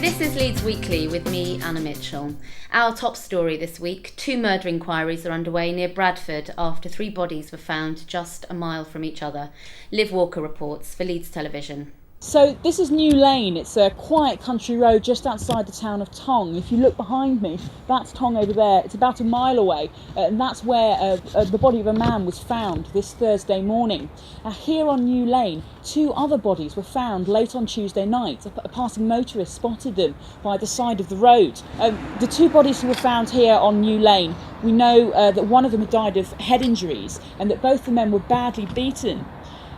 this is Leeds Weekly with me, Anna Mitchell. Our top story this week, 2 murder inquiries are underway near Bradford after 3 bodies were found just a mile from each other. Liv Walker reports for Leeds Television. So this is New Lane. It's a quiet country road just outside the town of Tong. If you look behind me, that's Tong over there. It's about a mile away, and that's where the body of a man was found this Thursday morning. Here on New Lane, 2 other bodies were found late on Tuesday night. A passing motorist spotted them by the side of the road. The 2 bodies who were found here on New Lane, we know that one of them had died of head injuries and that both the men were badly beaten.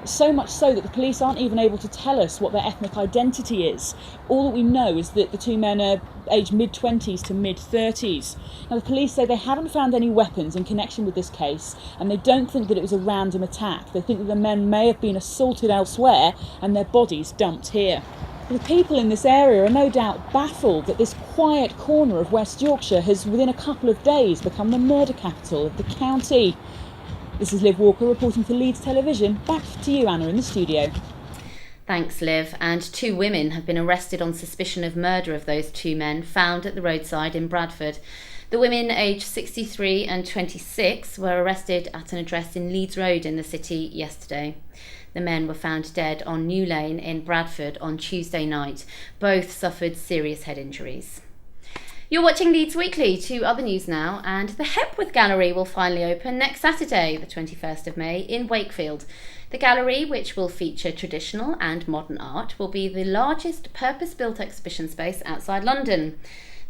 So much so that the police aren't even able to tell us what their ethnic identity is. All that we know is that the 2 men are aged mid-20s to mid-30s. Now, the police say they haven't found any weapons in connection with this case, and they don't think that it was a random attack. They think that the men may have been assaulted elsewhere and their bodies dumped here. The people in this area are no doubt baffled that this quiet corner of West Yorkshire has, within a couple of days, become the murder capital of the county. This is Liv Walker reporting for Leeds Television. Back to you, Anna, in the studio. Thanks, Liv. And 2 women have been arrested on suspicion of murder of those 2 men found at the roadside in Bradford. The women, aged 63 and 26, were arrested at an address in Leeds Road in the city yesterday. The men were found dead on New Lane in Bradford on Tuesday night. Both suffered serious head injuries. You're watching Leeds Weekly. To other news now, and the Hepworth Gallery will finally open next Saturday, the 21st of May, in Wakefield. The gallery, which will feature traditional and modern art, will be the largest purpose-built exhibition space outside London.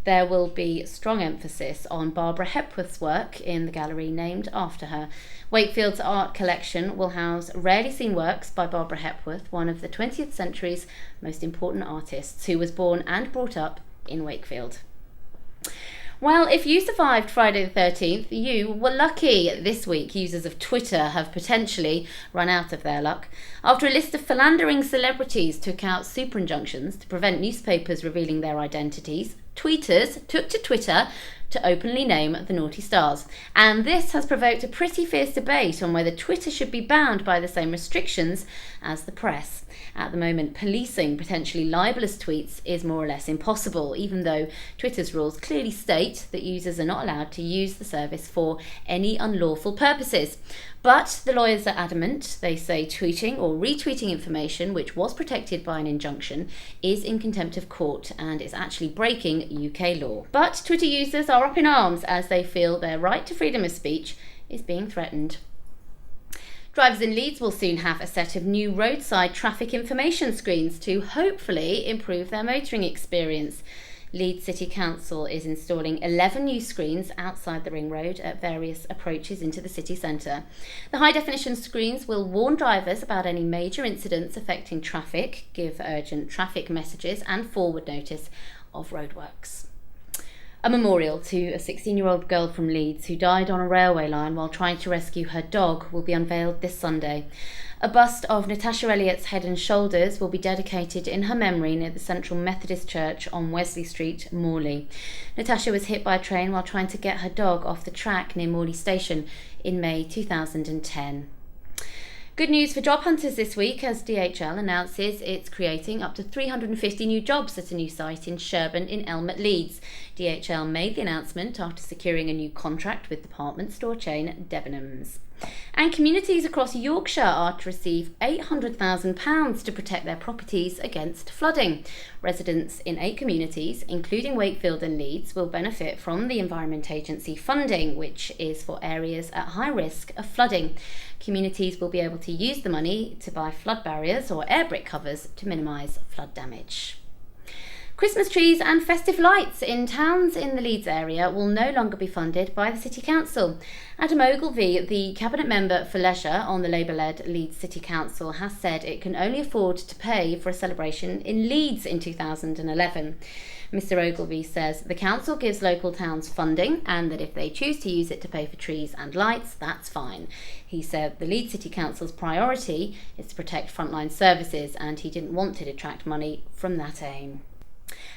There will be strong emphasis on Barbara Hepworth's work in the gallery named after her. Wakefield's art collection will house rarely seen works by Barbara Hepworth, one of the 20th century's most important artists, who was born and brought up in Wakefield. Well, if you survived Friday the 13th, you were lucky. This week, users of Twitter have potentially run out of their luck. After a list of philandering celebrities took out super injunctions to prevent newspapers revealing their identities, tweeters took to Twitter to openly name the naughty stars. And this has provoked a pretty fierce debate on whether Twitter should be bound by the same restrictions as the press. At the moment, policing potentially libelous tweets is more or less impossible, even though Twitter's rules clearly state that users are not allowed to use the service for any unlawful purposes. But the lawyers are adamant. They say tweeting or retweeting information which was protected by an injunction is in contempt of court and is actually breaking UK law. But Twitter users are up in arms as they feel their right to freedom of speech is being threatened. Drivers in Leeds will soon have a set of new roadside traffic information screens to hopefully improve their motoring experience. Leeds City Council is installing 11 new screens outside the ring road at various approaches into the city centre. The high-definition screens will warn drivers about any major incidents affecting traffic, give urgent traffic messages and forward notice of roadworks. A memorial to a 16-year-old girl from Leeds who died on a railway line while trying to rescue her dog will be unveiled this Sunday. A bust of Natasha Elliott's head and shoulders will be dedicated in her memory near the Central Methodist Church on Wesley Street, Morley. Natasha was hit by a train while trying to get her dog off the track near Morley Station in May 2010. Good news for job hunters this week as DHL announces it's creating up to 350 new jobs at a new site in Sherburn in Elm at Leeds. DHL made the announcement after securing a new contract with department store chain Debenhams. And communities across Yorkshire are to receive £800,000 to protect their properties against flooding. Residents in 8 communities, including Wakefield and Leeds, will benefit from the Environment Agency funding, which is for areas at high risk of flooding. Communities will be able to use the money to buy flood barriers or air brick covers to minimise flood damage. Christmas trees and festive lights in towns in the Leeds area will no longer be funded by the City Council. Adam Ogilvie, the Cabinet Member for Leisure on the Labour-led Leeds City Council, has said it can only afford to pay for a celebration in Leeds in 2011. Mr Ogilvie says the council gives local towns funding and that if they choose to use it to pay for trees and lights, that's fine. He said the Leeds City Council's priority is to protect frontline services and he didn't want to detract money from that aim.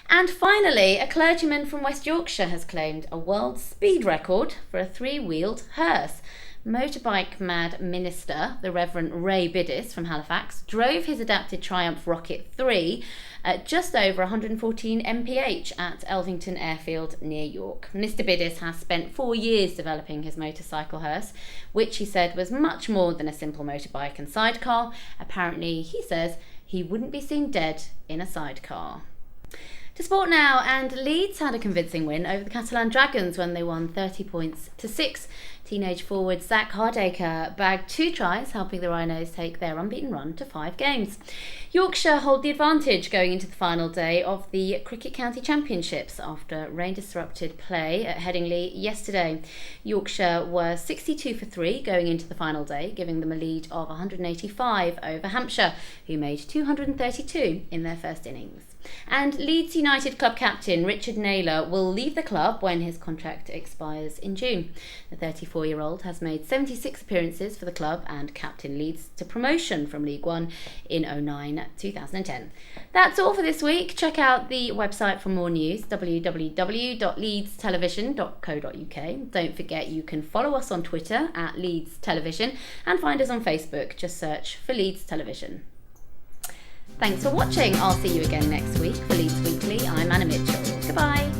And finally, a clergyman from West Yorkshire has claimed a world speed record for a 3-wheeled hearse. Motorbike mad minister, the Reverend Ray Biddis from Halifax, drove his adapted Triumph Rocket 3 at just over 114 mph at Elvington Airfield near York. Mr. Biddis has spent 4 years developing his motorcycle hearse, which he said was much more than a simple motorbike and sidecar. Apparently, he says he wouldn't be seen dead in a sidecar. To sport now, and Leeds had a convincing win over the Catalan Dragons when they won 30 points to 6. Teenage forward Zach Hardacre bagged 2 tries, helping the Rhinos take their unbeaten run to 5 games. Yorkshire hold the advantage going into the final day of the Cricket County Championships after rain disrupted play at Headingley yesterday. Yorkshire were 62 for 3 going into the final day, giving them a lead of 185 over Hampshire, who made 232 in their first innings. And Leeds United club captain Richard Naylor will leave the club when his contract expires in June. The 34-year-old has made 76 appearances for the club and captained Leeds to promotion from League One in 2009-2010. That's all for this week. Check out the website for more news, www.leedstelevision.co.uk. Don't forget you can follow us on Twitter at Leeds Television and find us on Facebook. Just search for Leeds Television. Thanks for watching. I'll see you again next week for Leeds Weekly. I'm Anna Mitchell. Goodbye.